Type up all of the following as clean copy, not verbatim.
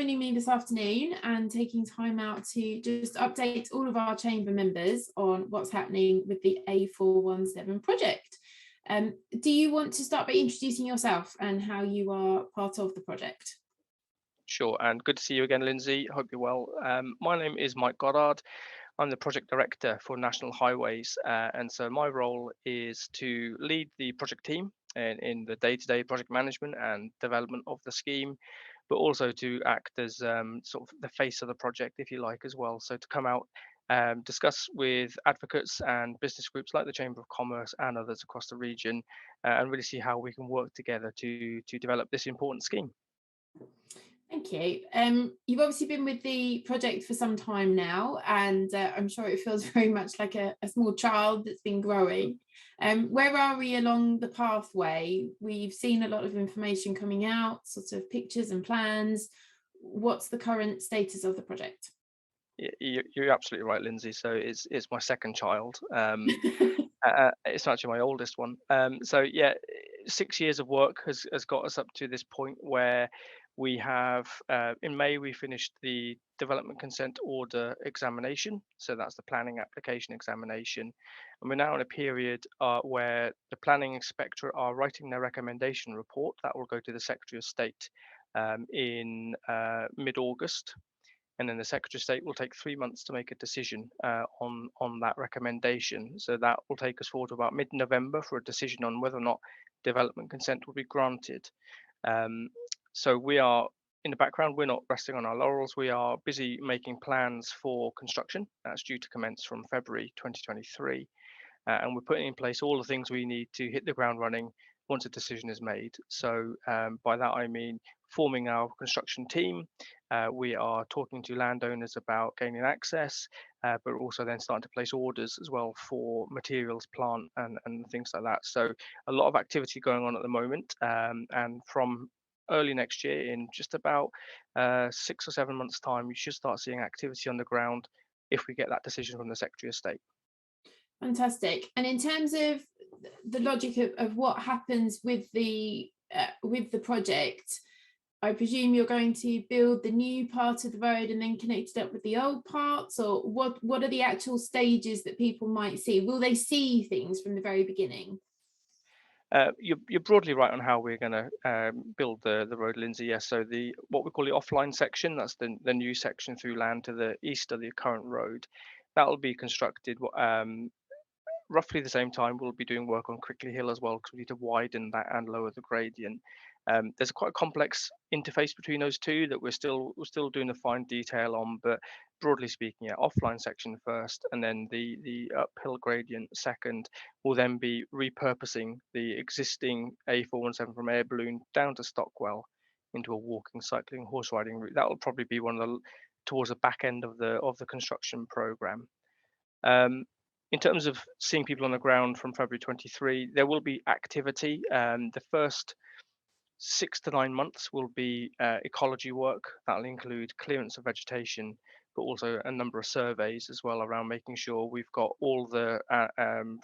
joining me this afternoon and taking time out to just update all of our chamber members on what's happening with the A417 project. Do you want to start by introducing yourself and how you are part of the project? Sure, and good to see you again, Lindsay. Hope you're well. My name is Mike Goddard. I'm the project director for National Highways, and so my role is to lead the project team in the day-to-day project management and development of the scheme, but also to act as sort of the face of the project, if you like, as well. So to come out, discuss with advocates and business groups like the Chamber of Commerce and others across the region, and really see how we can work together to develop this important scheme. Thank you. You've obviously been with the project for some time now, and I'm sure it feels very much like a small child that's been growing. Where are we along the pathway? We've seen a lot of information coming out, sort of pictures and plans. What's the current status of the project? You're absolutely right, Lindsay. So it's my second child. It's actually my oldest one. So yeah, 6 years of work has got us up to this point where we have in May we finished the development consent order examination. So that's the planning application examination, and we're now in a period where the planning inspectorate are writing their recommendation report that will go to the Secretary of State in mid-August, and then the Secretary of State will take 3 months to make a decision on that recommendation. So that will take us forward to about mid-November for a decision on whether or not development consent will be granted. Um, so we are in the background. We're not resting on our laurels. We are busy making plans for construction. That's due to commence from February 2023. And we're putting in place all the things we need to hit the ground running once a decision is made. So by that I mean forming our construction team. We are talking to landowners about gaining access, but also then starting to place orders as well for materials, plant, and things like that. So a lot of activity going on at the moment, and from early next year, in just about 6 or 7 months' time, you should start seeing activity on the ground if we get that decision from the Secretary of State. Fantastic. And in terms of the logic of what happens with the project, I presume you're going to build the new part of the road and then connect it up with the old parts, or what are the actual stages that people might see? Will they see things from the very beginning? You're broadly right on how we're going to build the road, Lindsay. Yes, so the what we call the offline section, that's the new section through land to the east of the current road, that will be constructed roughly the same time. We'll be doing work on Crickley Hill as well because we need to widen that and lower the gradient. There's quite a complex interface between those two that we're still doing the fine detail on, but broadly speaking, yeah, offline section first, and then the uphill gradient second. Will then be repurposing the existing A417 from Air Balloon down to Stockwell into a walking, cycling, horse riding route. That will probably be one of the towards the back end of the construction program. Um, in terms of seeing people on the ground from February 23, there will be activity. The first 6 to 9 months will be ecology work. That'll include clearance of vegetation, but also a number of surveys as well around making sure we've got all the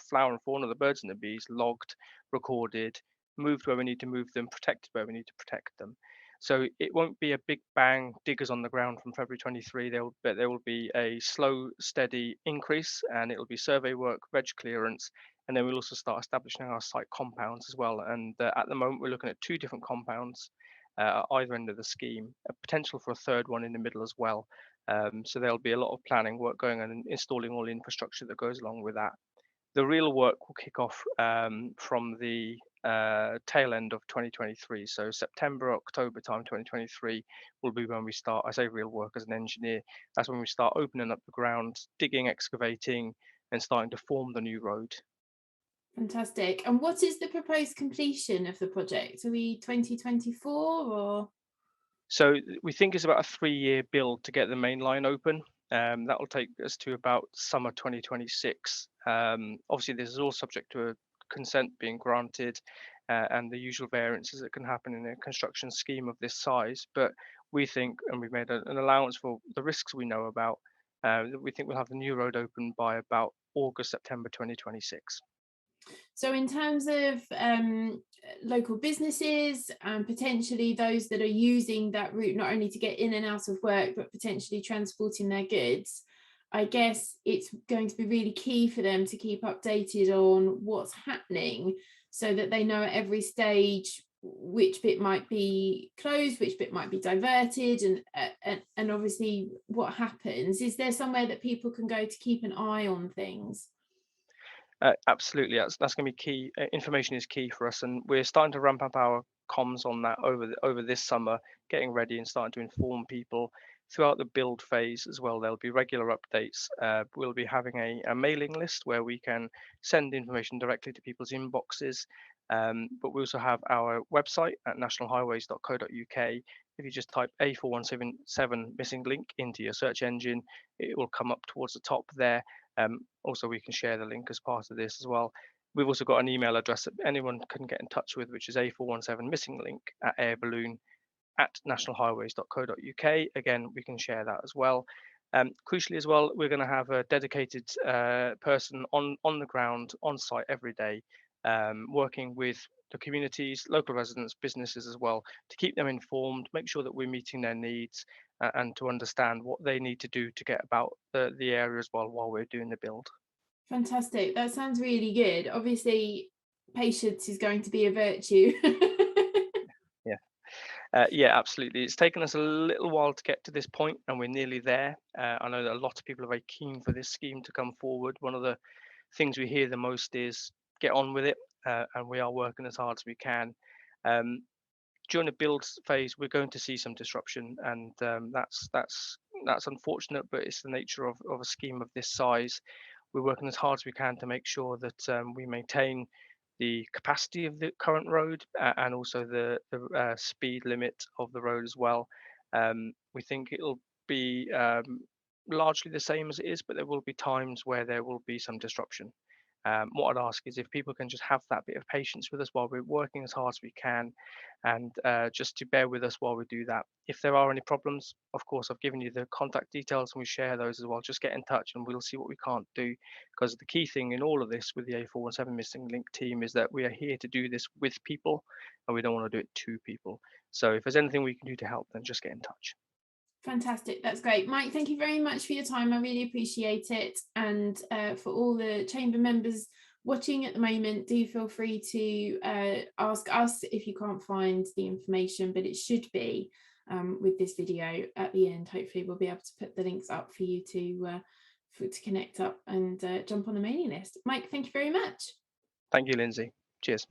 flower and fauna, the birds and the bees, logged, recorded, moved where we need to move them, protected where we need to protect them. So it won't be a big bang diggers on the ground from February 23. There will be a slow, steady increase, and it'll be survey work, veg clearance, and then we'll also start establishing our site compounds as well. And at the moment, we're looking at two different compounds at either end of the scheme, a potential for a third one in the middle as well. So there'll be a lot of planning work going on and installing all the infrastructure that goes along with that. The real work will kick off from the tail end of 2023. So September, October time 2023 will be when we start. I say real work as an engineer. That's when we start opening up the ground, digging, excavating, and starting to form the new road. Fantastic. And what is the proposed completion of the project? Are we 2024 or? So we think it's about a 3-year build to get the main line open. That will take us to about summer 2026. Obviously, this is all subject to a consent being granted and the usual variances that can happen in a construction scheme of this size. But we think, and we've made an allowance for the risks we know about, that we think we'll have the new road open by about August, September 2026. So in terms of local businesses and potentially those that are using that route not only to get in and out of work, but potentially transporting their goods, I guess it's going to be really key for them to keep updated on what's happening so that they know at every stage which bit might be closed, which bit might be diverted, and obviously what happens. Is there somewhere that people can go to keep an eye on things? Absolutely, that's going to be key. Information is key for us, and we're starting to ramp up our comms on that over this summer, getting ready and starting to inform people throughout the build phase as well. There'll be regular updates. We'll be having a mailing list where we can send information directly to people's inboxes. But we also have our website at nationalhighways.co.uk. If you just type A417 missing link into your search engine, it will come up towards the top there. Also, we can share the link as part of this as well. We've also got an email address that anyone can get in touch with, which is A417 missing link at airballoon@nationalhighways.co.uk. Again, we can share that as well. Crucially as well, we're going to have a dedicated person on the ground, on site every day, working with the communities, local residents, businesses as well, to keep them informed, make sure that we're meeting their needs, and to understand what they need to do to get about the area as well while we're doing the build. Fantastic. That sounds really good. Obviously, patience is going to be a virtue. Yeah. Yeah, absolutely. It's taken us a little while to get to this point, and we're nearly there. I know that a lot of people are very keen for this scheme to come forward. One of the things we hear the most is get on with it, and we are working as hard as we can. Um, During the build phase, we're going to see some disruption, and that's unfortunate, but it's the nature of a scheme of this size. We're working as hard as we can to make sure that we maintain the capacity of the current road and also the speed limit of the road as well. We think it'll be largely the same as it is, but there will be times where there will be some disruption. What I'd ask is if people can just have that bit of patience with us while we're working as hard as we can, and just to bear with us while we do that. If there are any problems, of course, I've given you the contact details and we share those as well. Just get in touch and we'll see what we can't do. Because the key thing in all of this with the A417 Missing Link team is that we are here to do this with people and we don't want to do it to people. So if there's anything we can do to help, then just get in touch. Fantastic. That's great. Mike, thank you very much for your time. I really appreciate it. And for all the chamber members watching at the moment, do feel free to ask us if you can't find the information, but it should be with this video at the end. Hopefully we'll be able to put the links up for you to connect up and jump on the mailing list. Mike, thank you very much. Thank you, Lindsay. Cheers.